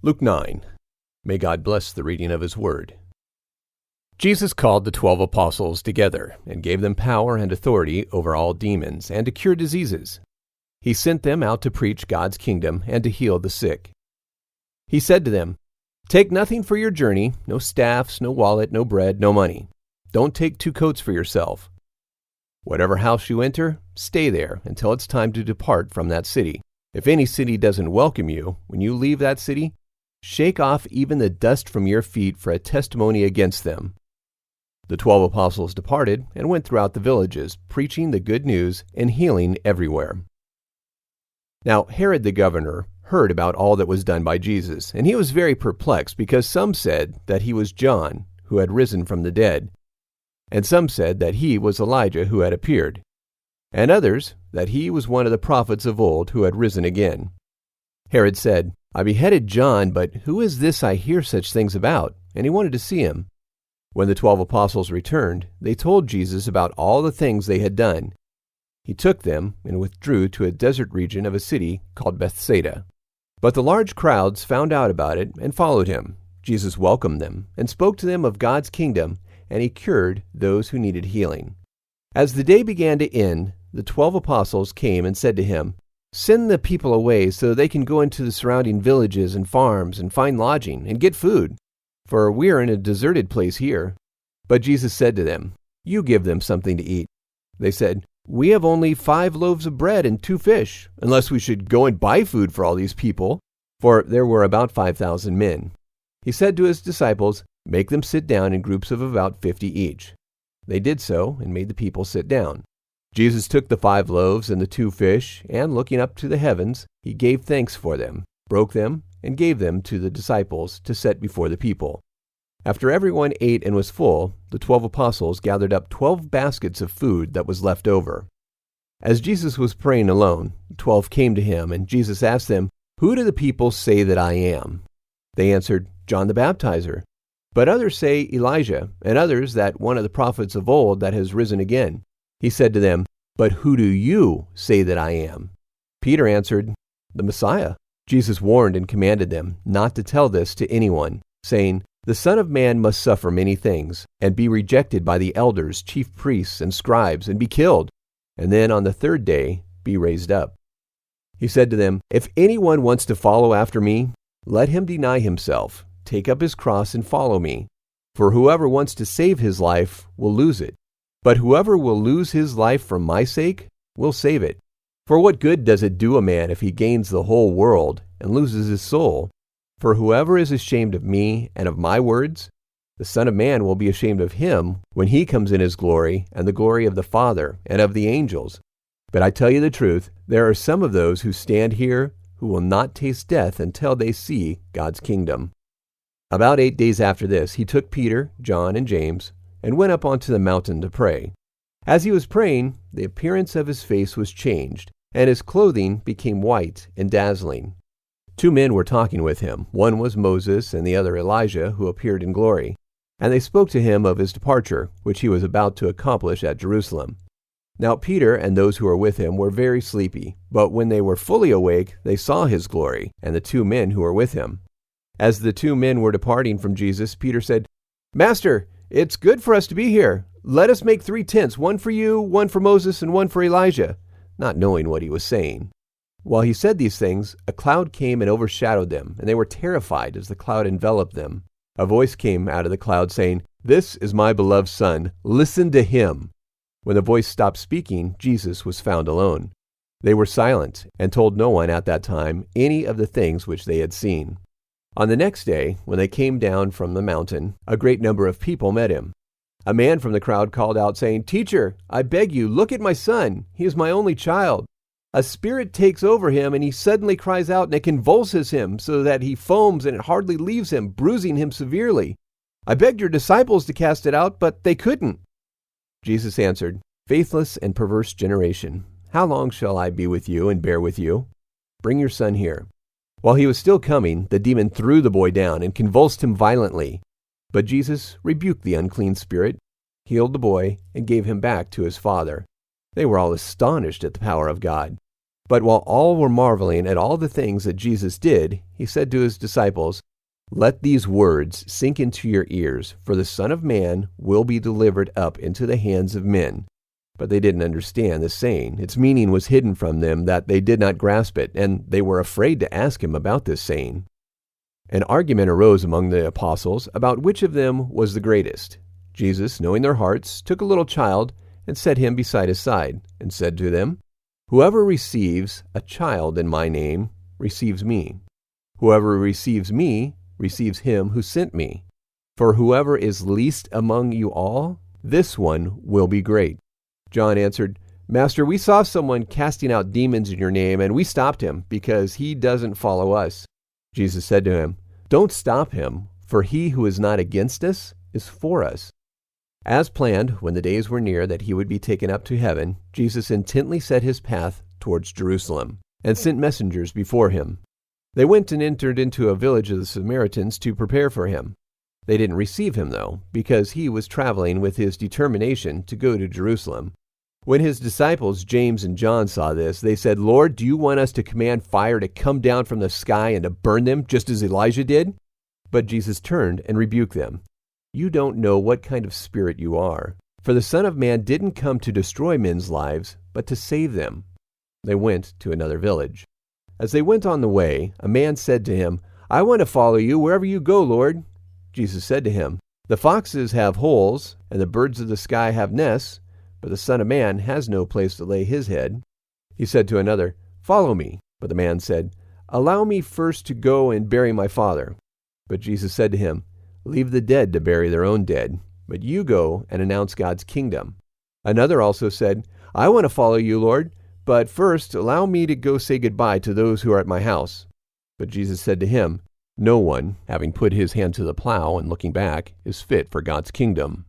Luke 9. May God bless the reading of His Word. Jesus called the 12 apostles together and gave them power and authority over all demons and to cure diseases. He sent them out to preach God's kingdom and to heal the sick. He said to them, "Take nothing for your journey, no staffs, no wallet, no bread, no money. Don't take 2 coats for yourself. Whatever house you enter, stay there until it's time to depart from that city. If any city doesn't welcome you, when you leave that city, shake off even the dust from your feet for a testimony against them." The 12 apostles departed and went throughout the villages, preaching the good news and healing everywhere. Now Herod the governor heard about all that was done by Jesus, and he was very perplexed, because some said that he was John, who had risen from the dead, and some said that he was Elijah who had appeared, and others that he was one of the prophets of old who had risen again. Herod said, "I beheaded John, but who is this I hear such things about?" And he wanted to see him. When the 12 apostles returned, they told Jesus about all the things they had done. He took them and withdrew to a desert region of a city called Bethsaida. But the large crowds found out about it and followed him. Jesus welcomed them and spoke to them of God's kingdom, and he cured those who needed healing. As the day began to end, the 12 apostles came and said to him, "Send the people away so they can go into the surrounding villages and farms and find lodging and get food, for we are in a deserted place here." But Jesus said to them, "You give them something to eat." They said, "We have only 5 loaves of bread and 2 fish, unless we should go and buy food for all these people," for there were about 5,000 men. He said to his disciples, "Make them sit down in groups of about 50 each." They did so and made the people sit down. Jesus took the 5 loaves and the 2 fish, and looking up to the heavens, he gave thanks for them, broke them, and gave them to the disciples to set before the people. After everyone ate and was full, the 12 apostles gathered up 12 baskets of food that was left over. As Jesus was praying alone, the 12 came to him, and Jesus asked them, "Who do the people say that I am?" They answered, "John the Baptizer. But others say Elijah, and others that one of the prophets of old that has risen again." He said to them, "But who do you say that I am?" Peter answered, "The Messiah." Jesus warned and commanded them not to tell this to anyone, saying, "The Son of Man must suffer many things, and be rejected by the elders, chief priests, and scribes, and be killed, and then on the 3rd day be raised up." He said to them, "If anyone wants to follow after me, let him deny himself, take up his cross, and follow me. For whoever wants to save his life will lose it. But whoever will lose his life for my sake will save it. For what good does it do a man if he gains the whole world and loses his soul? For whoever is ashamed of me and of my words, the Son of Man will be ashamed of him when he comes in his glory and the glory of the Father and of the angels. But I tell you the truth, there are some of those who stand here who will not taste death until they see God's kingdom." About 8 days after this, he took Peter, John, and James, and went up onto the mountain to pray. As he was praying, the appearance of his face was changed, and his clothing became white and dazzling. 2 men were talking with him. One was Moses, and the other Elijah, who appeared in glory. And they spoke to him of his departure, which he was about to accomplish at Jerusalem. Now Peter and those who were with him were very sleepy, but when they were fully awake, they saw his glory, and the 2 men who were with him. As the 2 men were departing from Jesus, Peter said, "Master, it's good for us to be here. Let us make 3 tents, one for you, one for Moses, and one for Elijah," not knowing what he was saying. While he said these things, a cloud came and overshadowed them, and they were terrified as the cloud enveloped them. A voice came out of the cloud saying, "This is my beloved Son. Listen to him." When the voice stopped speaking, Jesus was found alone. They were silent and told no one at that time any of the things which they had seen. On the next day, when they came down from the mountain, a great number of people met him. A man from the crowd called out, saying, "Teacher, I beg you, look at my son. He is my only child. A spirit takes over him, and he suddenly cries out, and it convulses him, so that he foams, and it hardly leaves him, bruising him severely. I begged your disciples to cast it out, but they couldn't." Jesus answered, "Faithless and perverse generation, how long shall I be with you and bear with you? Bring your son here." While he was still coming, the demon threw the boy down and convulsed him violently. But Jesus rebuked the unclean spirit, healed the boy, and gave him back to his father. They were all astonished at the power of God. But while all were marveling at all the things that Jesus did, he said to his disciples, "Let these words sink into your ears, for the Son of Man will be delivered up into the hands of men." But they didn't understand the saying. Its meaning was hidden from them, that they did not grasp it, and they were afraid to ask him about this saying. An argument arose among the apostles about which of them was the greatest. Jesus, knowing their hearts, took a little child and set him beside his side, and said to them, "Whoever receives a child in my name receives me. Whoever receives me receives him who sent me. For whoever is least among you all, this one will be great." John answered, "Master, we saw someone casting out demons in your name, and we stopped him, because he doesn't follow us." Jesus said to him, "Don't stop him, for he who is not against us is for us." As planned, when the days were near that he would be taken up to heaven, Jesus intently set his path towards Jerusalem, and sent messengers before him. They went and entered into a village of the Samaritans to prepare for him. They didn't receive him, though, because he was traveling with his determination to go to Jerusalem. When his disciples, James and John, saw this, they said, "Lord, do you want us to command fire to come down from the sky and to burn them, just as Elijah did?" But Jesus turned and rebuked them. "You don't know what kind of spirit you are. For the Son of Man didn't come to destroy men's lives, but to save them." They went to another village. As they went on the way, a man said to him, "I want to follow you wherever you go, Lord." Jesus said to him, "The foxes have holes, and the birds of the sky have nests, but the Son of Man has no place to lay his head." He said to another, "Follow me." But the man said, "Allow me first to go and bury my father." But Jesus said to him, "Leave the dead to bury their own dead, but you go and announce God's kingdom." Another also said, "I want to follow you, Lord, but first allow me to go say goodbye to those who are at my house." But Jesus said to him, "No one, having put his hand to the plow and looking back, is fit for God's kingdom."